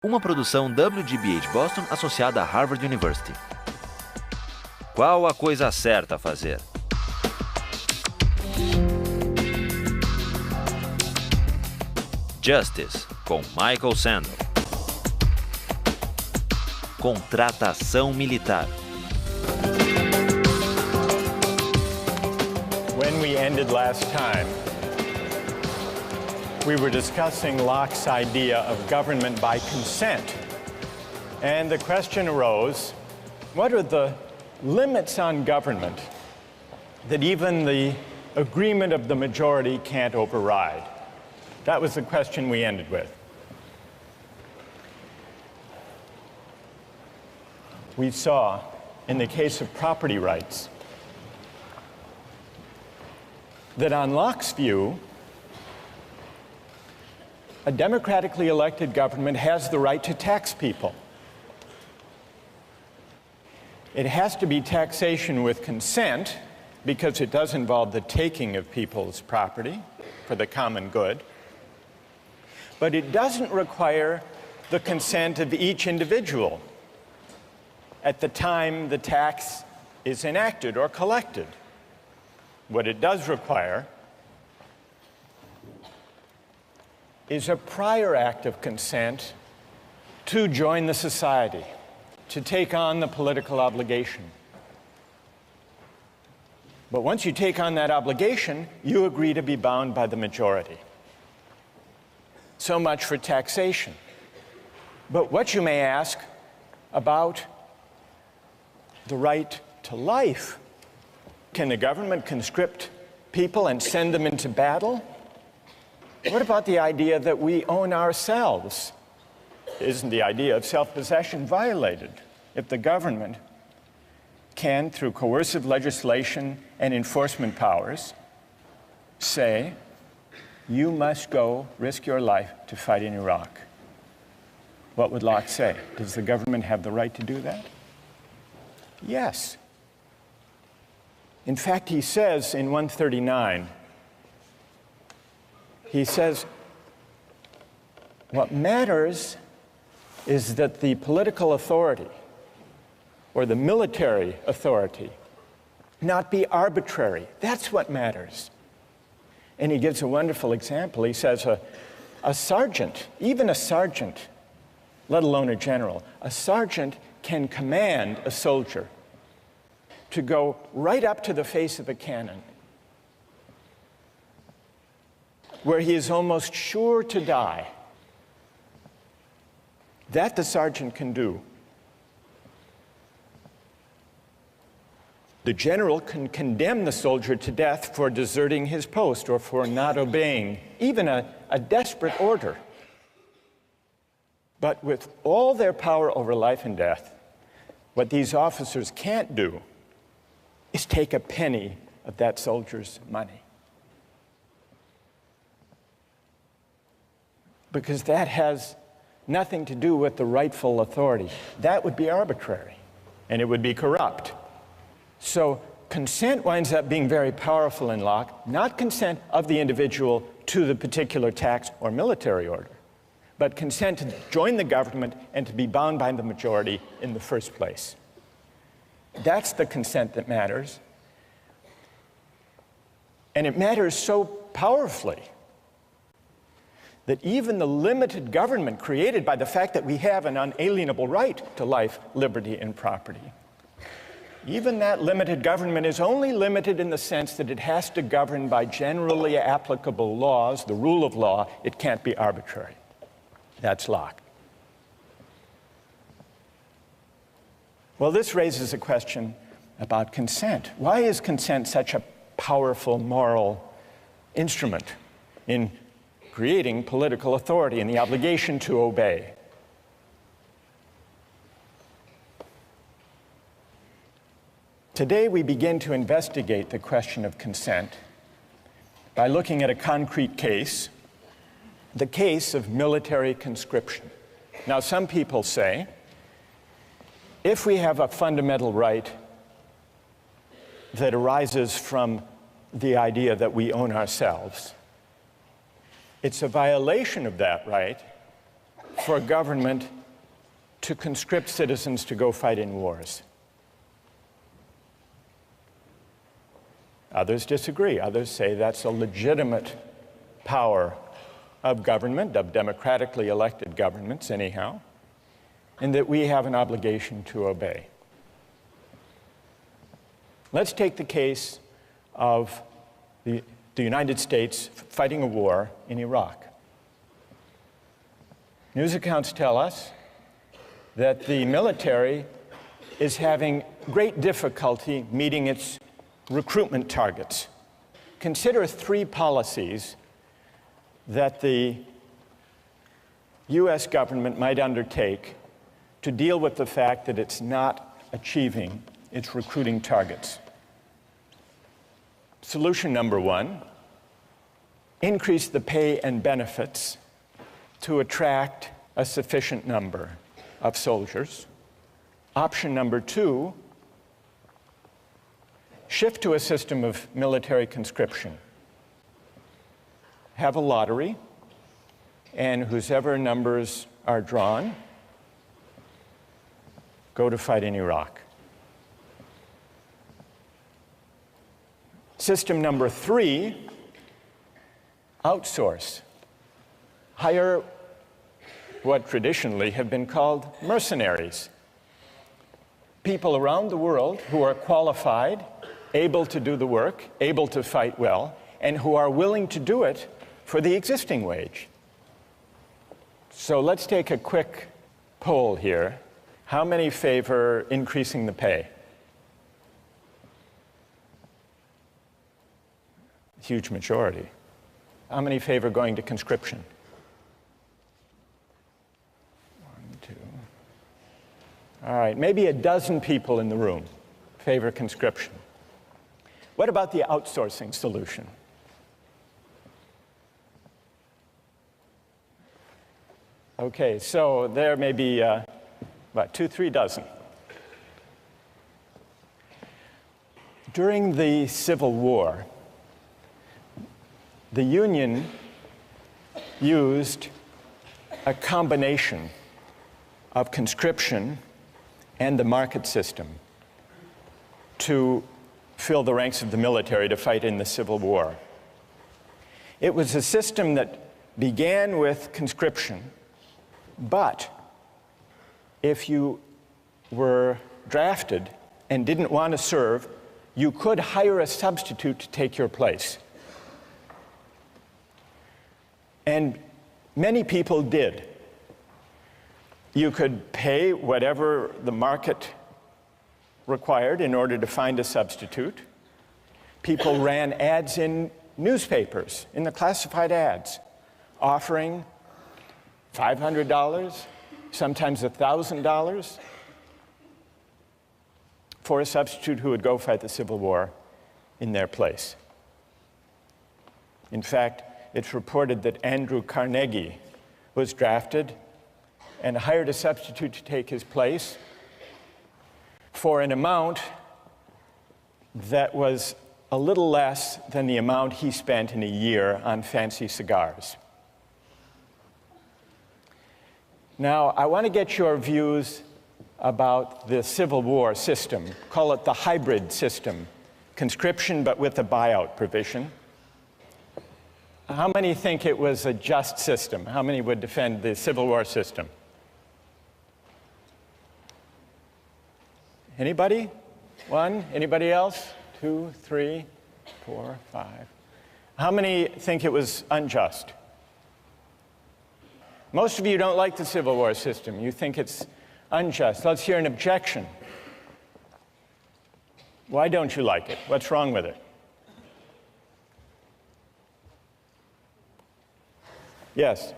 Uma produção WGBH Boston associada a Harvard University. Qual a coisa certa a fazer? Justice, com Michael Sandel. Contratação militar. When we ended last time, we were discussing Locke's idea of government by consent. And the question arose, what are the limits on government that even the agreement of the majority can't override? That was the question we ended with. We saw, in the case of property rights, that on Locke's view, a democratically elected government has the right to tax people. It has to be taxation with consent because it does involve the taking of people's property for the common good. But it doesn't require the consent of each individual at the time the tax is enacted or collected. What it does require is a prior act of consent to join the society, to take on the political obligation. But once you take on that obligation, you agree to be bound by the majority. So much for taxation. But what you may ask about the right to life? Can the government conscript people and send them into battle? What about the idea that we own ourselves? Isn't the idea of self-possession violated if the government can, through coercive legislation and enforcement powers, say, you must go risk your life to fight in Iraq? What would Locke say? Does the government have the right to do that? Yes. In fact, he says in 139, he says, what matters is that the political authority or the military authority not be arbitrary. That's what matters. And he gives a wonderful example. He says a sergeant, even a sergeant, let alone a general, a sergeant can command a soldier to go right up to the face of a cannon where he is almost sure to die. That the sergeant can do. The general can condemn the soldier to death for deserting his post or for not obeying even a desperate order. But with all their power over life and death, what these officers can't do is take a penny of that soldier's money. Because that has nothing to do with the rightful authority. That would be arbitrary, and it would be corrupt. So consent winds up being very powerful in Locke, not consent of the individual to the particular tax or military order, but consent to join the government and to be bound by the majority in the first place. That's the consent that matters. And it matters so powerfully that even the limited government created by the fact that we have an unalienable right to life, liberty, and property, even that limited government is only limited in the sense that it has to govern by generally applicable laws, the rule of law. It can't be arbitrary. That's Locke. Well, this raises a question about consent. Why is consent such a powerful moral instrument in creating political authority and the obligation to obey? Today, we begin to investigate the question of consent by looking at a concrete case, the case of military conscription. Now, some people say, if we have a fundamental right that arises from the idea that we own ourselves, it's a violation of that right for government to conscript citizens to go fight in wars. Others disagree. Others say that's a legitimate power of government, of democratically elected governments anyhow, and that we have an obligation to obey. Let's take the case of the United States fighting a war in Iraq. News accounts tell us that the military is having great difficulty meeting its recruitment targets. Consider three policies that the US government might undertake to deal with the fact that it's not achieving its recruiting targets. Solution number one, increase the pay and benefits to attract a sufficient number of soldiers. Option number two, shift to a system of military conscription. Have a lottery, and whosever numbers are drawn go to fight in Iraq. System number three, outsource. Hire what traditionally have been called mercenaries. People around the world who are qualified, able to do the work, able to fight well, and who are willing to do it for the existing wage. So let's take a quick poll here. How many favor increasing the pay? Huge majority. How many favor going to conscription? 1, 2. All right, maybe a dozen people in the room favor conscription. What about the outsourcing solution? Okay, so there may be about 2-3 dozen. During the Civil War, the Union used a combination of conscription and the market system to fill the ranks of the military to fight in the Civil War. It was a system that began with conscription, but if you were drafted and didn't want to serve, you could hire a substitute to take your place. And many people did. You could pay whatever the market required in order to find a substitute. People ran ads in newspapers, in the classified ads, offering $500, sometimes $1,000 for a substitute who would go fight the Civil War in their place. In fact, it's reported that Andrew Carnegie was drafted and hired a substitute to take his place for an amount that was a little less than the amount he spent in a year on fancy cigars. Now, I want to get your views about the Civil War system. Call it the hybrid system, conscription but with a buyout provision. How many think it was a just system? How many would defend the Civil War system? Anybody? One? Anybody else? 2, 3, 4, 5. How many think it was unjust? Most of you don't like the Civil War system. You think it's unjust. Let's hear an objection. Why don't you like it? What's wrong with it? Yes?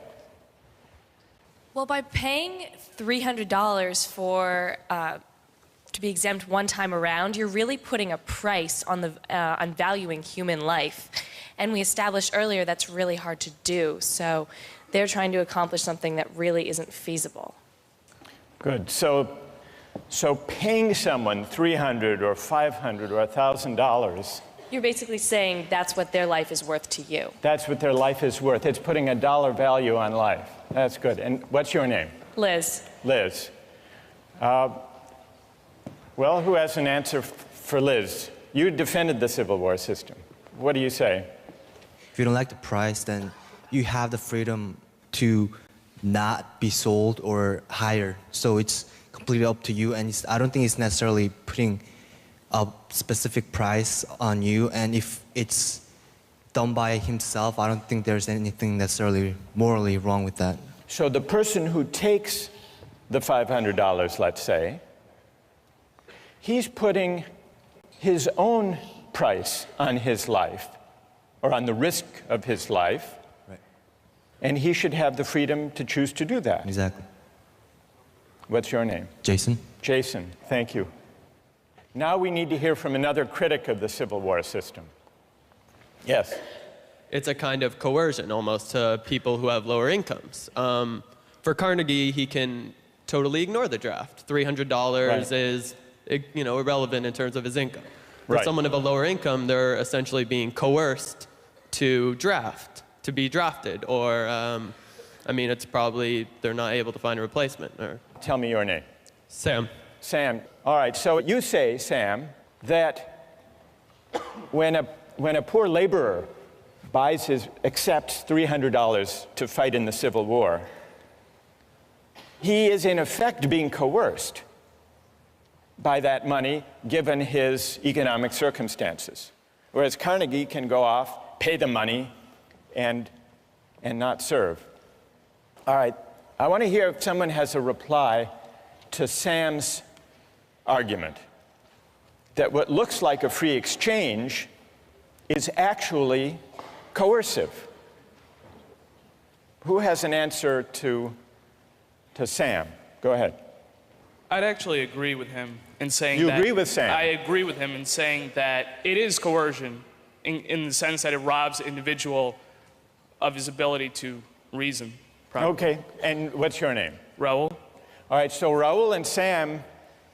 Well, by paying $300 for to be exempt one time around, you're really putting a price on on valuing human life. And we established earlier that's really hard to do. So they're trying to accomplish something that really isn't feasible. Good. So paying someone $300 or $500 or $1,000 You're basically saying that's what their life is worth to you. That's what their life is worth. It's putting a dollar value on life. That's good. And what's your name? Liz. Liz. Well, who has an answer for Liz? You defended the Civil War system. What do you say? If you don't like the price, then you have the freedom to not be sold or hire. So it's completely up to you, and I don't think it's necessarily putting a specific price on you, and if it's done by himself, I don't think there's anything necessarily morally wrong with that. So the person who takes the $500, let's say, he's putting his own price on his life, or on the risk of his life, right. And he should have the freedom to choose to do that. Exactly. What's your name? Jason. Jason, thank you. Now we need to hear from another critic of the Civil War system. Yes? It's a kind of coercion almost to people who have lower incomes. For Carnegie, he can totally ignore the draft. $300 Right. is, irrelevant in terms of his income. For Right. someone of a lower income, they're essentially being coerced to be drafted, or, it's probably they're not able to find a replacement. Or Tell me your name. Sam. Sam. All right, so you say, Sam, that when a poor laborer accepts $300 to fight in the Civil War, he is in effect being coerced by that money given his economic circumstances. Whereas Carnegie can go off, pay the money, and not serve. All right, I want to hear if someone has a reply to Sam's argument that what looks like a free exchange is actually coercive. Who has an answer to Sam? Go ahead. I'd actually agree with him in saying You that... agree with Sam? I agree with him in saying that it is coercion in the sense that it robs the individual of his ability to reason. Okay, and what's your name? Raul? All right, so Raul and Sam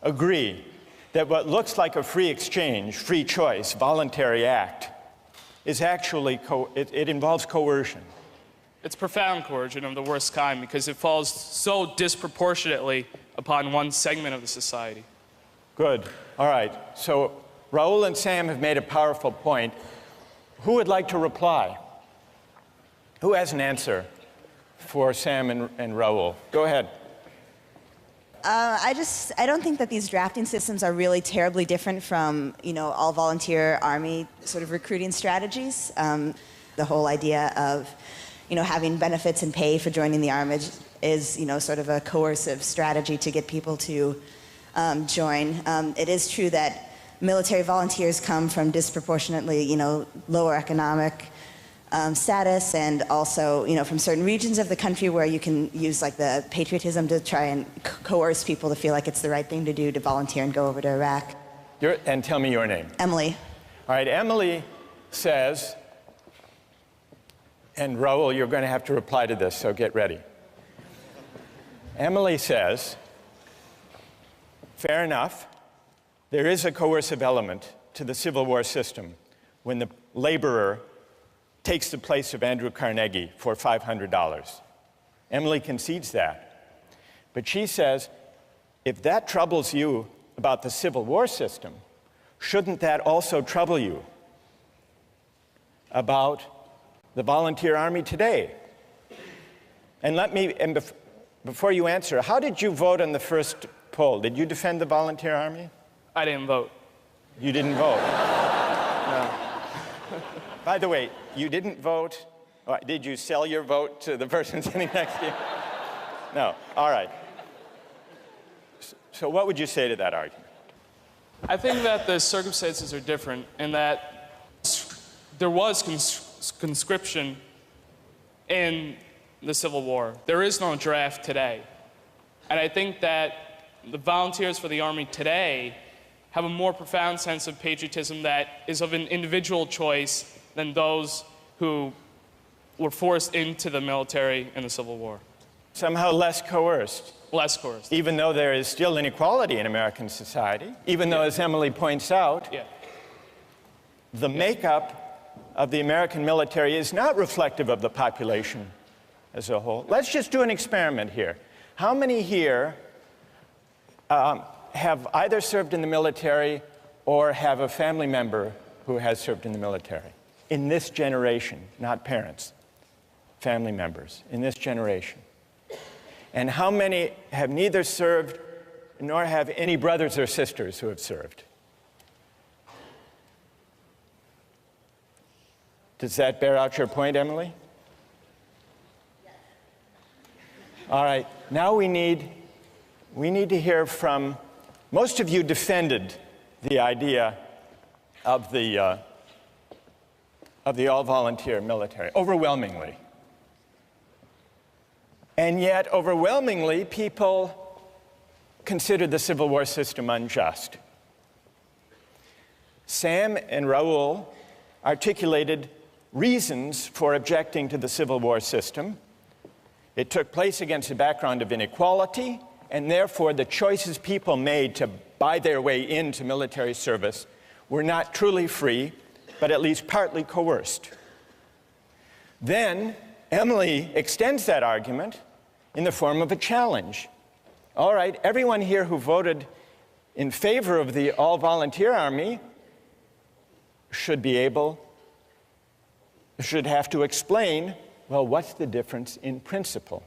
agree that what looks like a free exchange, free choice, voluntary act, is actually, it involves coercion. It's profound coercion of the worst kind because it falls so disproportionately upon one segment of the society. Good. All right. So Raul and Sam have made a powerful point. Who would like to reply? Who has an answer for Sam and Raul? Go ahead. I don't think that these drafting systems are really terribly different from, all volunteer army sort of recruiting strategies. The whole idea of, having benefits and pay for joining the army is, sort of a coercive strategy to get people to join. It is true that military volunteers come from disproportionately, lower economic status, and also, from certain regions of the country where you can use like the patriotism to try and coerce people to feel like it's the right thing to do to volunteer and go over to Iraq. And tell me your name. Emily. All right, Emily says, and Raul, you're going to have to reply to this, so get ready. Emily says, fair enough, there is a coercive element to the Civil War system when the laborer takes the place of Andrew Carnegie for $500. Emily concedes that. But she says, if that troubles you about the Civil War system, shouldn't that also trouble you about the volunteer army today? And before you answer, how did you vote on the first poll? Did you defend the volunteer army? I didn't vote. You didn't vote? No. By the way, you didn't vote. Did you sell your vote to the person sitting next to you? No. All right. So what would you say to that argument? I think that the circumstances are different in that there was conscription in the Civil War. There is no draft today. And I think that the volunteers for the Army today have a more profound sense of patriotism that is of an individual choice than those who were forced into the military in the Civil War. Somehow less coerced. Less coerced. Even though there is still inequality in American society, even though, as Emily points out, Yeah. the makeup of the American military is not reflective of the population as a whole. Let's just do an experiment here. How many here have either served in the military or have a family member who has served in the military? In this generation, not parents, family members, in this generation. And how many have neither served nor have any brothers or sisters who have served? Does that bear out your point, Emily? Yes. All right, now we need to hear from, most of you defended the idea of the all-volunteer military, overwhelmingly. And yet, overwhelmingly, people considered the Civil War system unjust. Sam and Raul articulated reasons for objecting to the Civil War system. It took place against a background of inequality, and therefore the choices people made to buy their way into military service were not truly free, but at least partly coerced. Then Emily extends that argument in the form of a challenge. All right, everyone here who voted in favor of the all-volunteer army should have to explain, well, what's the difference in principle?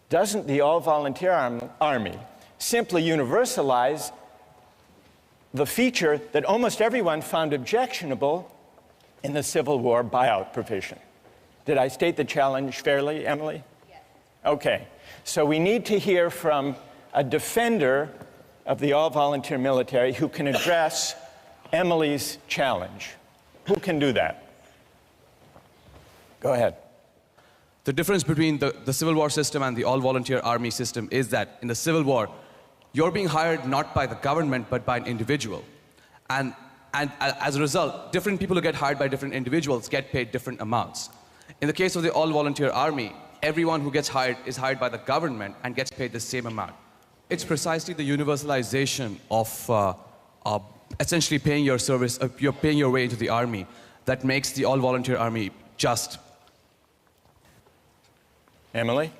Doesn't the all-volunteer army simply universalize the feature that almost everyone found objectionable in the Civil War buyout provision? Did I state the challenge fairly, Emily? Yes. Okay, so we need to hear from a defender of the all-volunteer military who can address Emily's challenge. Who can do that? Go ahead. The difference between the Civil War system and the all-volunteer army system is that in the Civil War, you're being hired not by the government, but by an individual. And as a result, different people who get hired by different individuals get paid different amounts. In the case of the all-volunteer army, everyone who gets hired is hired by the government and gets paid the same amount. It's precisely the universalization of essentially paying your service, you're paying your way into the army, that makes the all-volunteer army just. Emily?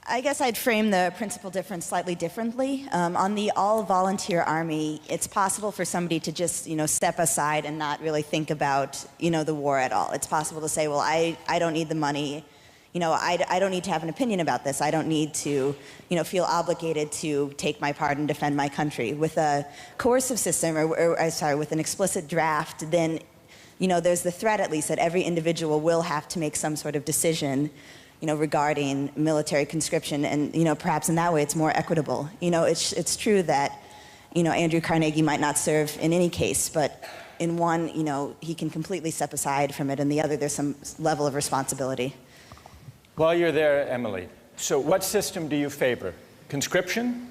I guess I'd frame the principal difference slightly differently. On the all-volunteer army, it's possible for somebody to just, step aside and not really think about, the war at all. It's possible to say, well, I don't need the money. I don't need to have an opinion about this. I don't need to, feel obligated to take my part and defend my country. With a coercive system, with an explicit draft, then, there's the threat, at least, that every individual will have to make some sort of decision, regarding military conscription, and perhaps in that way it's more equitable. It's true that Andrew Carnegie might not serve in any case, but in one, he can completely step aside from it, and the other there's some level of responsibility. While you're there, Emily, so what system do you favor? Conscription?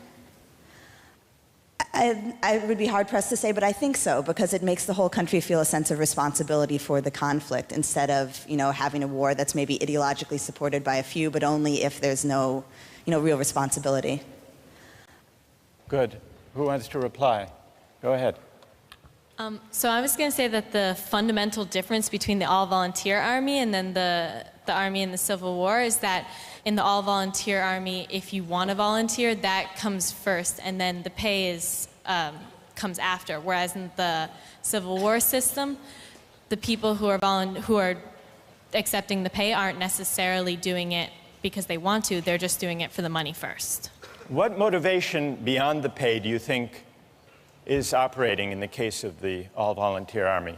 I would be hard-pressed to say, but I think so, because it makes the whole country feel a sense of responsibility for the conflict, instead of, having a war that's maybe ideologically supported by a few, but only if there's no, real responsibility. Good. Who wants to reply? Go ahead. So I was going to say that the fundamental difference between the all-volunteer army and then the army in the Civil War is that in the all-volunteer army, if you want to volunteer, that comes first, and then the pay comes after. Whereas in the Civil War system, the people who are accepting the pay aren't necessarily doing it because they want to. They're just doing it for the money first. What motivation beyond the pay do you think is operating in the case of the all-volunteer army?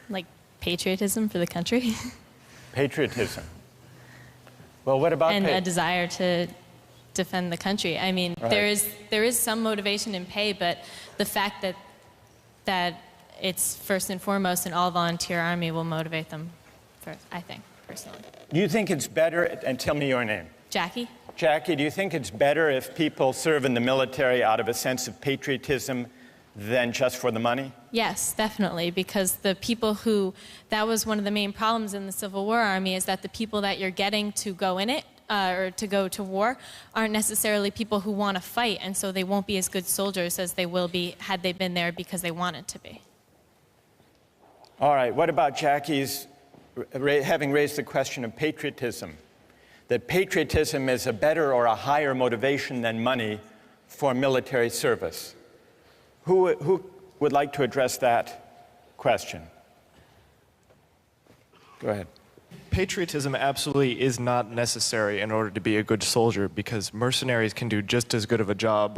Like patriotism for the country. Patriotism. Well, what about and pay? a desire to defend the country. I mean, Right. there is some motivation in pay, but the fact that it's first and foremost an all-volunteer army will motivate them first, I think, personally. Do you think it's better, and tell me your name. Jackie? Jackie, do you think it's better if people serve in the military out of a sense of patriotism than just for the money? Yes, definitely, because the people that was one of the main problems in the Civil War Army, is that the people that you're getting to go in it, or to go to war, aren't necessarily people who want to fight, and so they won't be as good soldiers as they will be had they been there because they wanted to be. All right, what about Jackie's having raised the question of patriotism? That patriotism is a better or a higher motivation than money for military service. Who would like to address that question? Go ahead. Patriotism absolutely is not necessary in order to be a good soldier, because mercenaries can do just as good of a job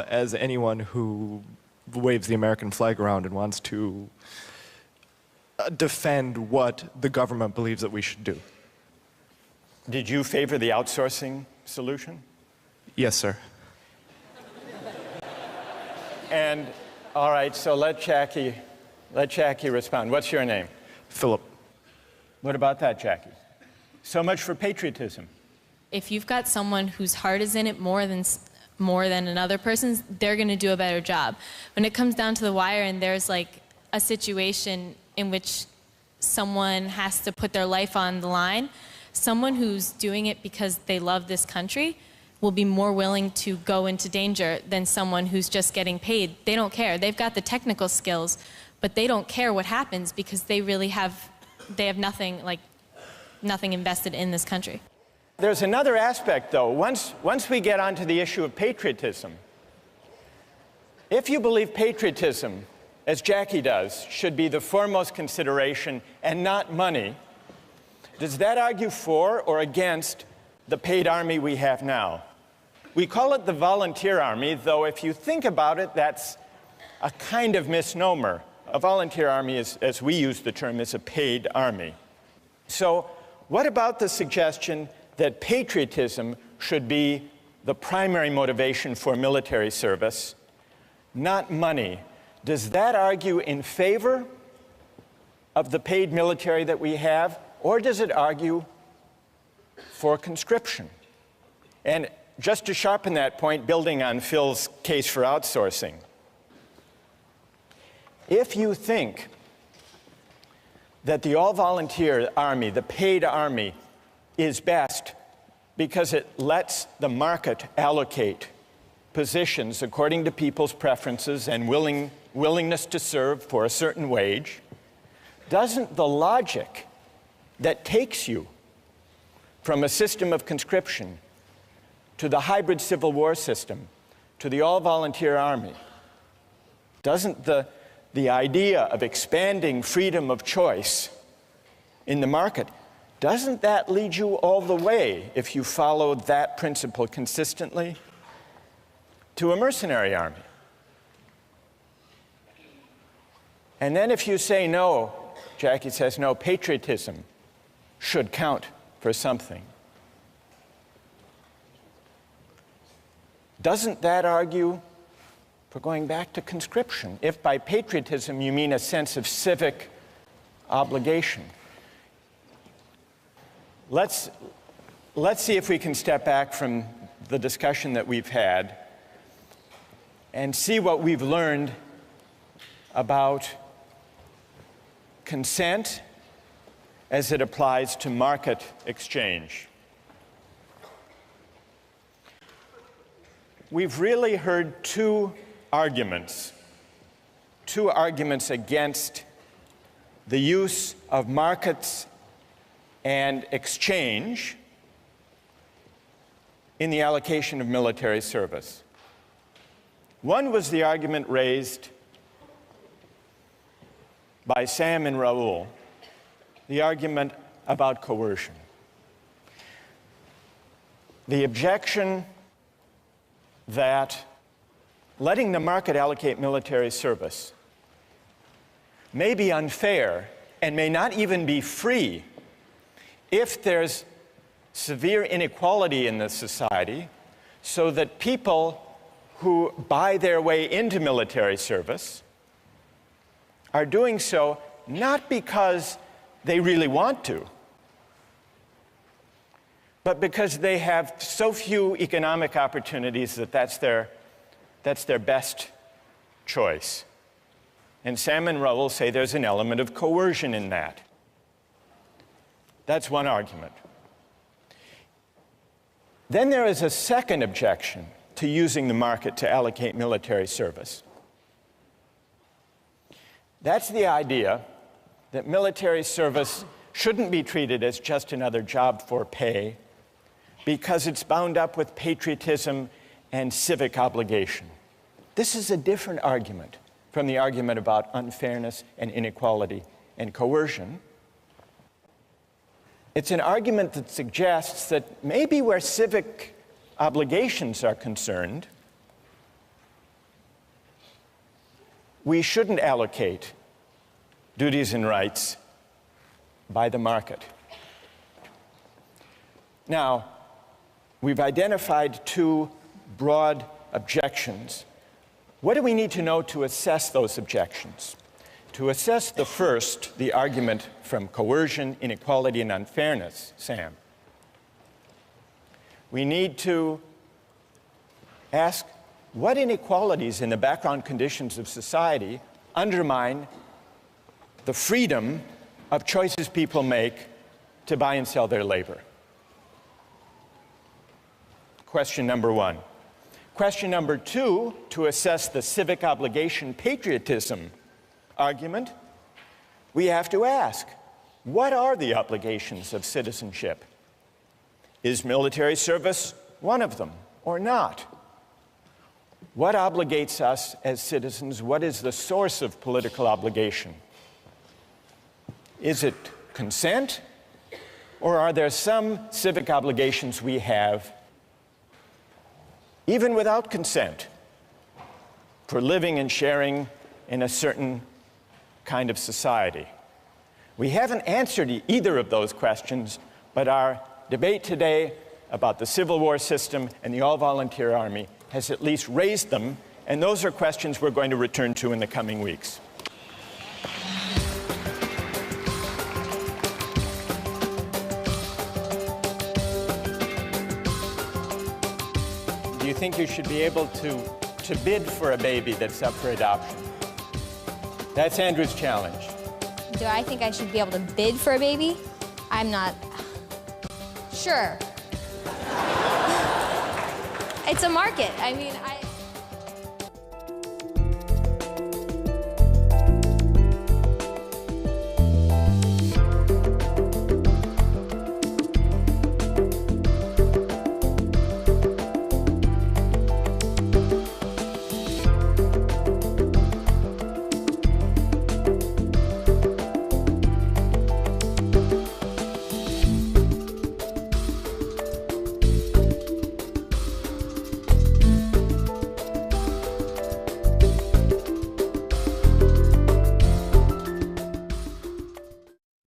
as anyone who waves the American flag around and wants to defend what the government believes that we should do. Did you favor the outsourcing solution? Yes, sir. And, all right, so let Jackie respond. What's your name? Philip. What about that, Jackie? So much for patriotism. If you've got someone whose heart is in it more than another person's, they're going to do a better job. When it comes down to the wire and there's like a situation in which someone has to put their life on the line, someone who's doing it because they love this country will be more willing to go into danger than someone who's just getting paid. They don't care. They've got the technical skills, but they don't care what happens because they have nothing invested in this country. There's another aspect, though. Once we get onto the issue of patriotism, if you believe patriotism, as Jackie does, should be the foremost consideration and not money, does that argue for or against the paid army we have now? We call it the volunteer army, though if you think about it, that's a kind of misnomer. A volunteer army, as we use the term, is a paid army. So what about the suggestion that patriotism should be the primary motivation for military service, not money? Does that argue in favor of the paid military that we have, or does it argue for conscription? And just to sharpen that point, building on Phil's case for outsourcing, if you think that the all-volunteer army, the paid army, is best because it lets the market allocate positions according to people's preferences and willingness to serve for a certain wage, doesn't the logic that takes you from a system of conscription to the hybrid Civil War system to the all-volunteer army, doesn't the idea of expanding freedom of choice in the market, doesn't that lead you all the way, if you follow that principle consistently, to a mercenary army? And then if you say no, Jackie says no, patriotism should count for something, doesn't that argue for going back to conscription, if by patriotism you mean a sense of civic obligation? Let's see if we can step back from the discussion that we've had and see what we've learned about consent as it applies to market exchange. We've really heard two arguments against the use of markets and exchange in the allocation of military service. One was the argument raised by Sam and Raul, the argument about coercion. The objection that letting the market allocate military service may be unfair and may not even be free if there's severe inequality in the society, so that people who buy their way into military service are doing so not because they really want to, but because they have so few economic opportunities that that's their best choice. And Sam and Raul say there's an element of coercion in that. That's one argument. Then there is a second objection to using the market to allocate military service. That's the idea that military service shouldn't be treated as just another job for pay because it's bound up with patriotism and civic obligation. This is a different argument from the argument about unfairness and inequality and coercion. It's an argument that suggests that maybe where civic obligations are concerned, we shouldn't allocate duties and rights by the market. Now, we've identified two broad objections. What do we need to know to assess those objections? To assess the first, the argument from coercion, inequality, and unfairness, Sam, we need to ask what inequalities in the background conditions of society undermine the freedom of choices people make to buy and sell their labor. Question number one. Question number two, to assess the civic obligation patriotism argument, we have to ask, what are the obligations of citizenship? Is military service one of them or not? What obligates us as citizens? What is the source of political obligation? Is it consent, or are there some civic obligations we have even without consent for living and sharing in a certain kind of society? We haven't answered either of those questions, but our debate today about the Civil War system and the all-volunteer army has at least raised them, and those are questions we're going to return to in the coming weeks. Do you think you should be able to bid for a baby that's up for adoption? That's Andrew's challenge. Do I think I should be able to bid for a baby? I'm not sure. It's a market. I mean,